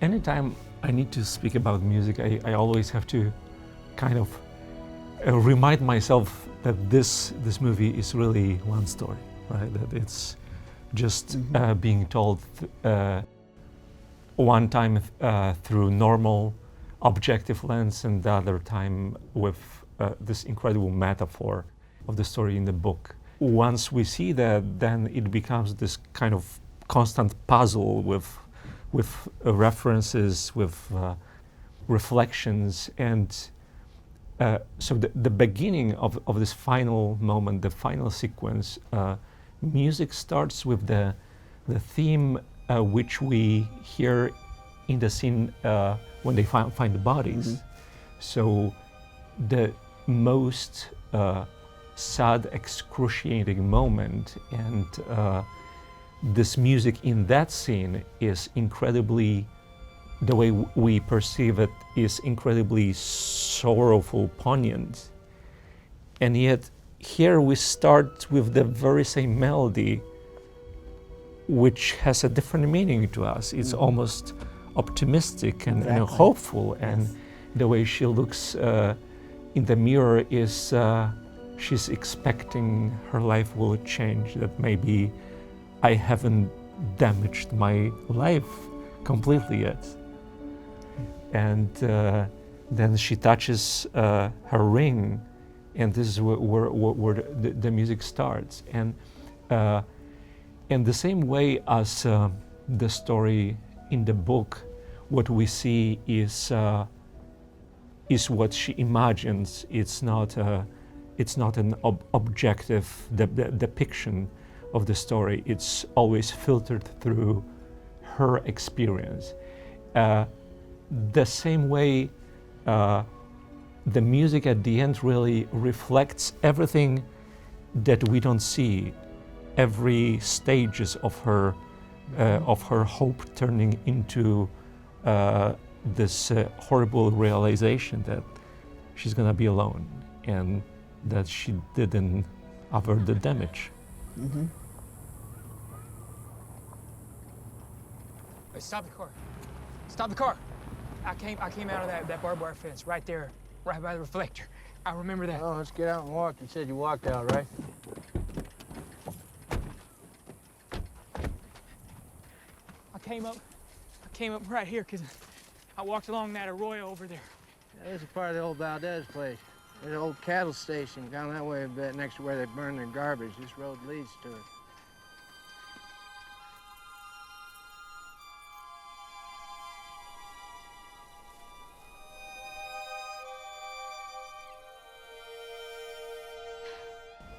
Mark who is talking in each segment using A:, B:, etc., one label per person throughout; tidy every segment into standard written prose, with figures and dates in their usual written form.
A: Anytime I need to speak about music, I always have to kind of remind myself that this movie is really one story, right? That it's just being told one time through normal objective lens, and the other time with this incredible metaphor of the story in the book. Once we see that, then it becomes this kind of constant puzzle with references, with reflections, and so the beginning of this final moment, the final sequence, music starts with the theme which we hear in the scene when they find the bodies. So the most sad, excruciating moment, and this music in that scene is incredibly, the way we perceive it is incredibly sorrowful, poignant. And yet here we start with the very same melody, which has a different meaning to us. It's almost optimistic and hopeful, and the way she looks in the mirror is she's expecting her life will change, that maybe I haven't damaged my life completely yet. And then she touches her ring, and this is where the music starts. And in the same way as the story in the book, what we see is what she imagines. It's not an objective depiction of the story. It's always filtered through her experience. The same way the music at the end really reflects everything that we don't see, every stages of her hope turning into this horrible realization that she's gonna be alone and that she didn't avert the damage.
B: Hey, stop the car. Stop the car. I came out of that barbed wire fence right there, right by the reflector. I remember that.
C: Oh, let's get out and walk. You said you walked out, right?
B: I came up right here because I walked along that arroyo over there.
C: Yeah, this is part of the old Valdez place. There's an old cattle station down that way a bit, next to where they burn their garbage. This road leads to it.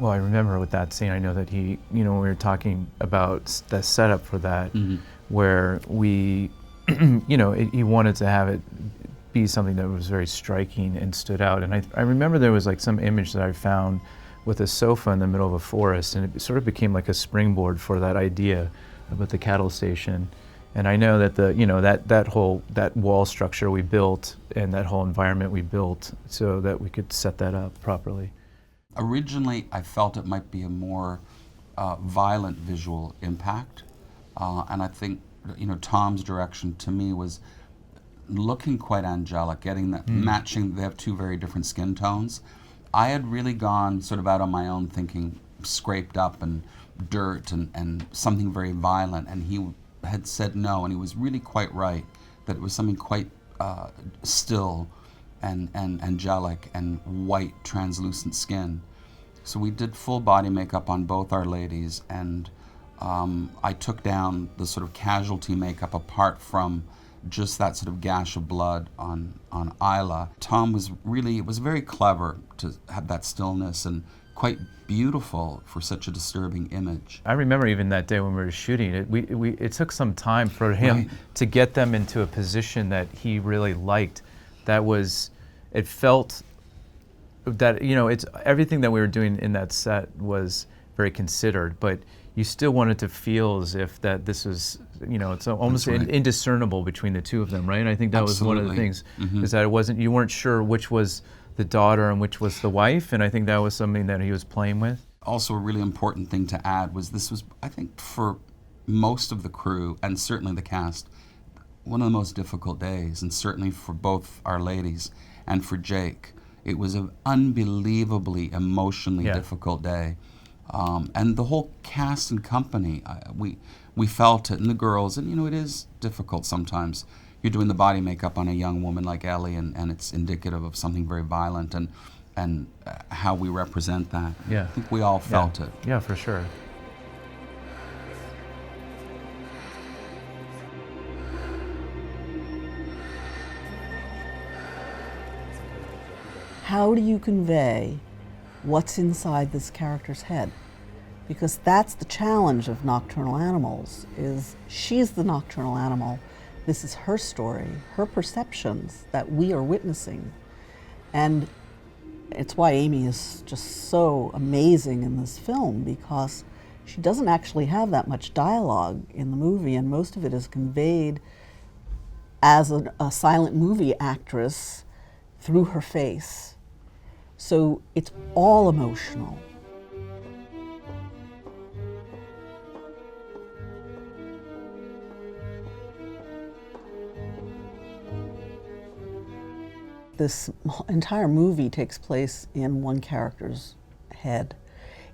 D: Well, I remember with that scene, I know that he, when we were talking about the setup for that, where we, he wanted to have it be something that was very striking and stood out. And I remember there was like some image that I found with a sofa in the middle of a forest, and it sort of became like a springboard for that idea about the cattle station. And I know that that wall structure we built and that whole environment we built so that we could set that up properly.
E: Originally, I felt it might be a more violent visual impact, and I think Tom's direction to me was looking quite angelic, getting that matching. They have two very different skin tones. I had really gone sort of out on my own, thinking scraped up and dirt and something very violent, and he had said no, and he was really quite right that it was something quite still and angelic and white translucent skin. So we did full body makeup on both our ladies, and I took down the sort of casualty makeup apart from just that sort of gash of blood on Isla. Tom was very clever to have that stillness and quite beautiful for such a disturbing image.
D: I remember even that day when we were shooting it, it took some time for him to get them into a position that he really liked. It felt that, it's everything that we were doing in that set was very considered, but you still wanted to feel as if that this was, it's almost indiscernible between the two of them, right? And I think that was one of the things, is that you weren't sure which was the daughter and which was the wife, and I think that was something that he was playing with.
E: Also, a really important thing to add was this was, I think, for most of the crew and certainly the cast, one of the most difficult days, and certainly for both our ladies and for Jake. It was an unbelievably emotionally difficult day. And the whole cast and company, we felt it, and the girls, and you know, it is difficult sometimes. You're doing the body makeup on a young woman like Ellie, and it's indicative of something very violent, and how we represent that.
D: Yeah.
E: I think we all felt it.
D: Yeah, for sure.
F: How do you convey what's inside this character's head? Because that's the challenge of Nocturnal Animals, is she's the nocturnal animal. This is her story, her perceptions that we are witnessing. And it's why Amy is just so amazing in this film, because she doesn't actually have that much dialogue in the movie, and most of it is conveyed as a silent movie actress through her face. So it's all emotional. This entire movie takes place in one character's head.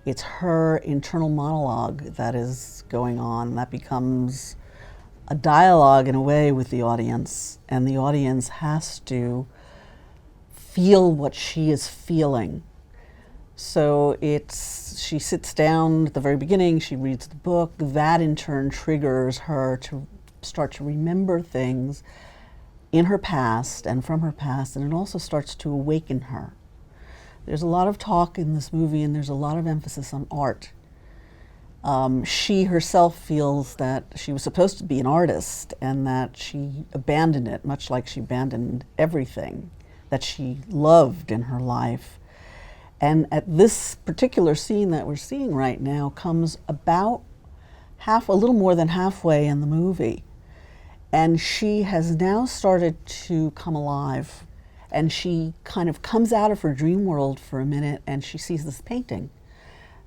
F: It's her internal monologue that is going on. That becomes a dialogue in a way with the audience, and the audience has to feel what she is feeling. So she sits down at the very beginning, she reads the book, that in turn triggers her to start to remember things in her past and from her past, and it also starts to awaken her. There's a lot of talk in this movie, and there's a lot of emphasis on art. She herself feels that she was supposed to be an artist and that she abandoned it, much like she abandoned everything that she loved in her life. And at this particular scene that we're seeing right now comes about a little more than halfway in the movie. And she has now started to come alive. And she kind of comes out of her dream world for a minute, and she sees this painting.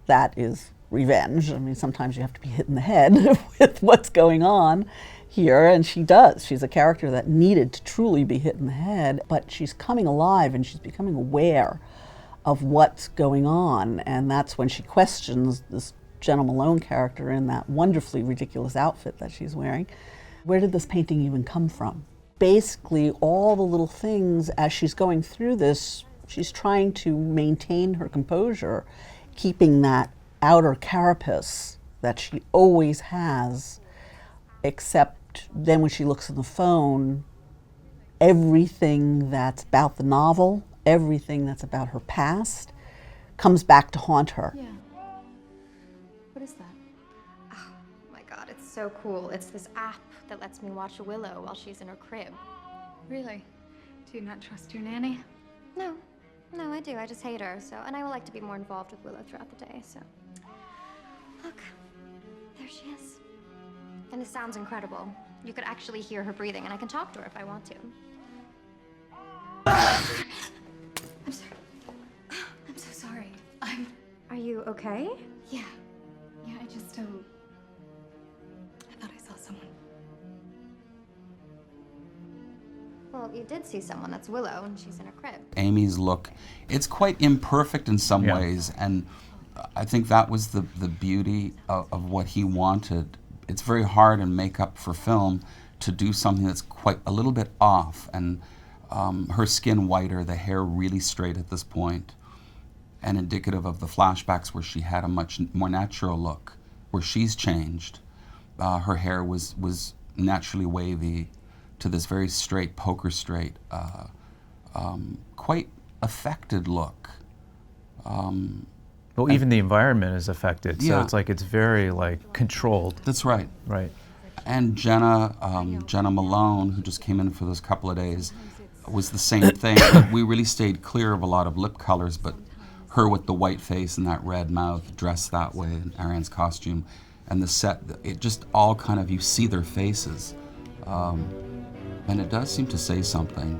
F: That is revenge. I mean, sometimes you have to be hit in the head with what's going on here, and she does. She's a character that needed to truly be hit in the head, but she's coming alive and she's becoming aware of what's going on, and that's when she questions this Jenna Malone character in that wonderfully ridiculous outfit that she's wearing. Where did this painting even come from? Basically, all the little things as she's going through this, she's trying to maintain her composure, keeping that outer carapace that she always has, except then when she looks on the phone, everything that's about the novel, everything that's about her past, comes back to haunt her.
G: Yeah. What is that? Oh my God, it's so cool. It's this app that lets me watch Willow while she's in her crib.
H: Really? Do you not trust your nanny?
G: No, I do. I just hate her. And I would like to be more involved with Willow throughout the day, so. Look, there she is. And it sounds incredible. You could actually hear her breathing, and I can talk to her if I want to. I'm sorry.
H: I'm so sorry.
G: Are you okay?
H: Yeah, I just, I thought I saw someone.
G: Well, you did see someone. That's Willow, and she's in her crib.
E: Amy's look, it's quite imperfect in some ways, and I think that was the beauty of what he wanted. It's very hard in makeup for film to do something that's quite a little bit off, and her skin whiter, the hair really straight at this point, and indicative of the flashbacks where she had a much more natural look, where she's changed. Her hair was naturally wavy to this very straight, poker straight, quite affected look.
D: Well, even the environment is affected, so it's like it's very controlled.
E: That's right.
D: Right.
E: And Jenna Malone, who just came in for those couple of days, was the same thing. We really stayed clear of a lot of lip colors, but her with the white face and that red mouth, dressed that way in Ariane's costume, and the set, it just all kind of, you see their faces. And it does seem to say something.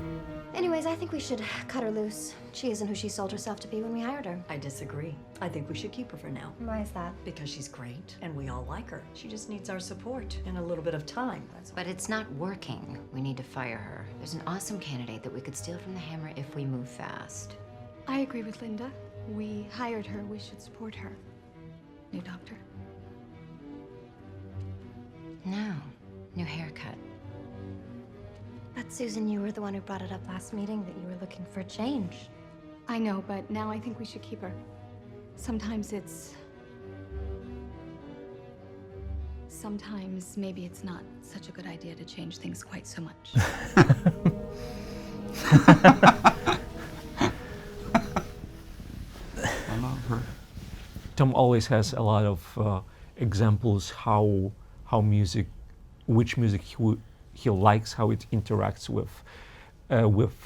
G: Anyways, I think think we should cut her loose. She isn't who she sold herself to be when we hired her.
I: I disagree. I think we should keep her for now.
G: Why is that?
I: Because she's great, and we all like her. She just needs our support and a little bit of time, that's all.
J: But it's not working. We need to fire her. There's an awesome candidate that we could steal from the Hammer if we move fast.
H: I agree with Linda. We hired her. We should support her. New doctor.
J: No. New haircut.
G: But Susan, you were the one who brought it up last meeting that you were looking for a change.
H: I know, but now I think we should keep her. Sometimes maybe it's not such a good idea to change things quite so much.
E: I love her.
A: Tom always has a lot of examples which music he likes, how it interacts with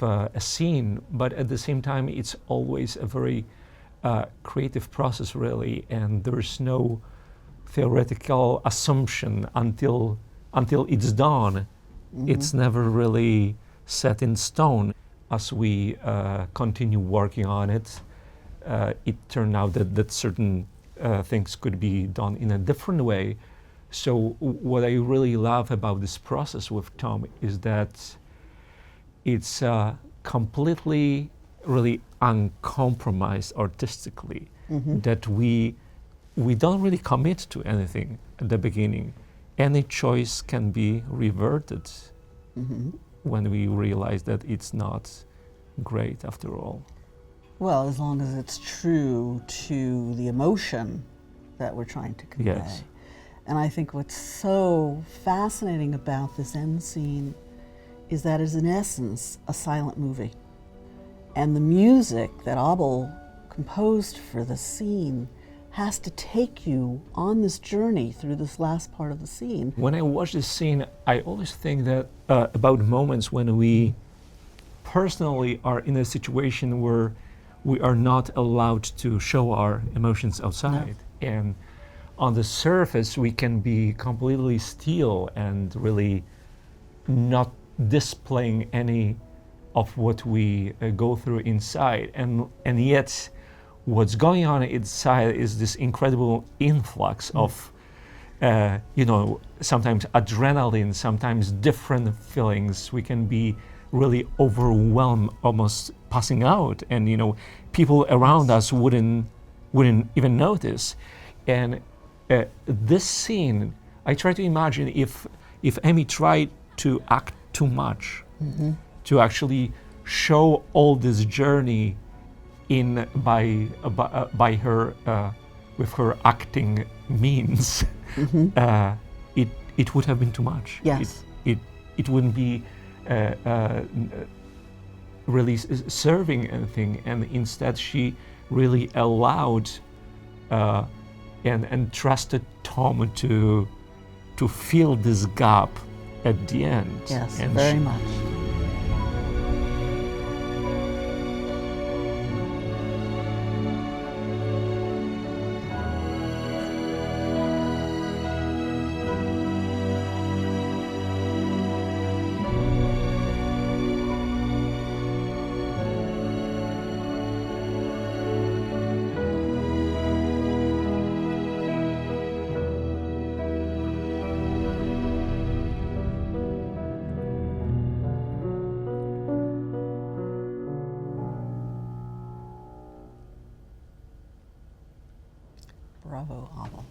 A: a scene, but at the same time it's always a very creative process, really, and there's no theoretical assumption until it's done. It's never really set in stone. As we continue working on it, it turned out that certain things could be done in a different way. So what I really love about this process with Tom is that it's completely, really uncompromised artistically, that we don't really commit to anything at the beginning. Any choice can be reverted when we realize that it's not great after all.
F: Well, as long as it's true to the emotion that we're trying to convey.
A: Yes.
F: And I think what's so fascinating about this end scene is that it's in essence a silent movie. And the music that Abel composed for the scene has to take you on this journey through this last part of the scene.
A: When I watch this scene, I always think that about moments when we personally are in a situation where we are not allowed to show our emotions outside. No. And on the surface, we can be completely still and really not displaying any of what we go through inside. And yet, what's going on inside is this incredible influx of, sometimes adrenaline, sometimes different feelings. We can be really overwhelmed, almost passing out, and people around us wouldn't even notice. And this scene, I try to imagine if Amy tried to act too much, to actually show all this journey by her with her acting means, it would have been too much.
F: Yes.
A: It wouldn't be really serving anything, and instead she really allowed and trusted Tom to fill this gap at the end.
F: Yes,
A: and
F: very much. Bravo, Abel.